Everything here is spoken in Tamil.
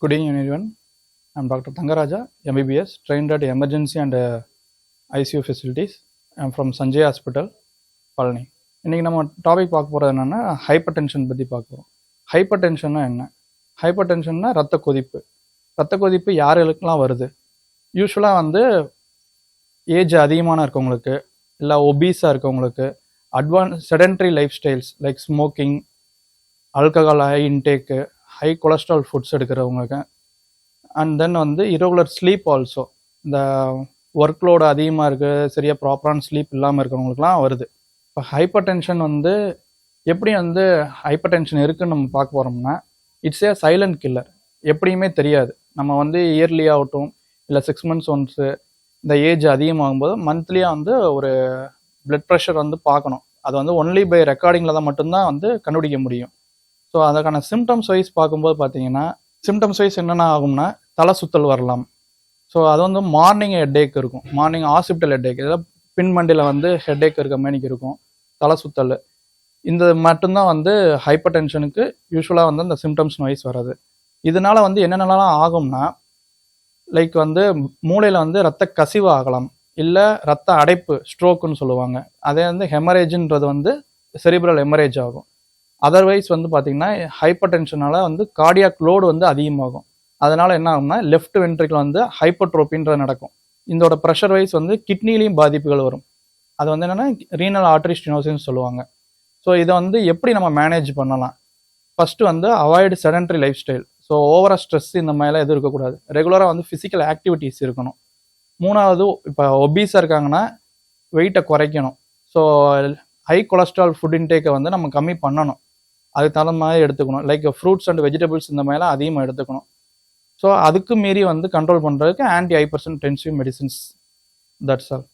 Good evening, everyone. I'm Dr. Thangaraja, MBBS, trained at emergency and ICU facilities. I'm from Sanjay Hospital, Palani. இன்றைக்கி நம்ம டாபிக் பார்க்க போகிறது என்னென்னா ஹைப்பர் டென்ஷன் பற்றி பார்க்குறோம். ஹைப்பர் டென்ஷன்னா என்ன? ஹைப்பர் டென்ஷன்னா ரத்த கொதிப்பு. ரத்த கொதிப்பு யாருக்கெல்லாம் வருது? யூஸ்வலாக வந்து ஏஜ் அதிகமான இருக்கவங்களுக்கு, இல்லை ஒபீஸாக இருக்கவங்களுக்கு, sedentary lifestyles like smoking, alcohol high intake, high cholesterol foods எடுக்கிறவங்களுக்கு, அண்ட் தென் வந்து இரகுலர் ஸ்லீப் ஆல்சோ, இந்த ஒர்க் லோடு அதிகமாக இருக்குது, சரியாக ப்ராப்பரான ஸ்லீப் இல்லாமல் இருக்கிறவங்களுக்குலாம் வருது. இப்போ ஹைப்பர் டென்ஷன் வந்து எப்படி வந்து ஹைப்பர் டென்ஷன் இருக்குதுன்னு நம்ம பார்க்க போகிறோம்னா, இட்ஸ் ஏ சைலண்ட் கில்லர். எப்படியுமே தெரியாது. நம்ம வந்து இயர்லி ஆகட்டும், இல்லை 6 months ஒன்ஸு, இந்த ஏஜ் அதிகமாகும்போது மந்த்லியாக வந்து ஒரு பிளட் ப்ரெஷர் வந்து பார்க்கணும். அது வந்து ஒன்லி பை ரெக்கார்டிங்கில் தான் மட்டும்தான் வந்து கண்டுபிடிக்க முடியும். ஸோ அதுக்கான சிம்டம்ஸ் வைஸ் பார்க்கும்போது பார்த்தீங்கன்னா, சிம்டம்ஸ் வைஸ் என்னென்ன ஆகும்னா, தலை சுத்தல் வரலாம். ஸோ அது வந்து மார்னிங் ஹெட்டேக் இருக்கும், மார்னிங் ஹாஸ்பிட்டல் ஹெட்டேக், இதெல்லாம் பின்மண்டியில் வந்து ஹெட்டேக் இருக்க மேனிக்கு இருக்கும், தலை சுத்தல். இந்த மட்டும்தான் வந்து ஹைப்பர் டென்ஷனுக்கு யூஸ்வலாக வந்து அந்த சிம்டம்ஸ் வைஸ் வராது. இதனால் வந்து என்னென்னலாம் ஆகும்னா, லைக் வந்து மூளையில் வந்து ரத்த கசிவு ஆகலாம், இல்லை ரத்த அடைப்பு, ஸ்ட்ரோக்குன்னு சொல்லுவாங்க. அதே வந்து ஹெமரேஜ்ன்றது வந்து செரிப்ரல் ஹெமரேஜ் ஆகும். அதர்வைஸ் வந்து பார்த்திங்கன்னா ஹைப்பர் டென்ஷனால் வந்து கார்டியாக் லோடு வந்து அதிகமாகும். அதனால் என்ன ஆகும்னா லெஃப்ட் வென்ட்ரிக்கில் வந்து ஹைப்பர்ட்ரோபின்றது நடக்கும். இதோட ப்ரெஷர் வைஸ் வந்து கிட்னிலையும் பாதிப்புகள் வரும். அது வந்து என்னென்னா ரீனல் ஆர்டரி ஸ்டெனோசிஸ்னு சொல்லுவாங்க. ஸோ இதை வந்து எப்படி நம்ம மேனேஜ் பண்ணலாம்? ஃபஸ்ட்டு வந்து avoid sedentary life style. So ஓவராக ஸ்ட்ரெஸ் இந்த மாதிரிலாம் எதுவும் இருக்கக்கூடாது. ரெகுலராக வந்து ஃபிசிக்கல் ஆக்டிவிட்டீஸ் இருக்கணும். மூணாவது, இப்போ ஒபீஸாக இருக்காங்கன்னா வெயிட்டை குறைக்கணும். ஸோ ஹை கொலஸ்ட்ரால் ஃபுட் இன்டேக்கை வந்து நம்ம கம்மி பண்ணணும். அதுக்கு தகுந்த மாதிரி எடுத்துக்கணும். லைக் ஃப்ரூட்ஸ் அண்ட் வெஜிடபிள்ஸ் இந்த மாதிரிலாம் அதிகமாக எடுத்துக்கணும். ஸோ அதுக்கு மீறி வந்து கண்ட்ரோல் பண்ணுறதுக்கு anti hypertensive medicines, that's all.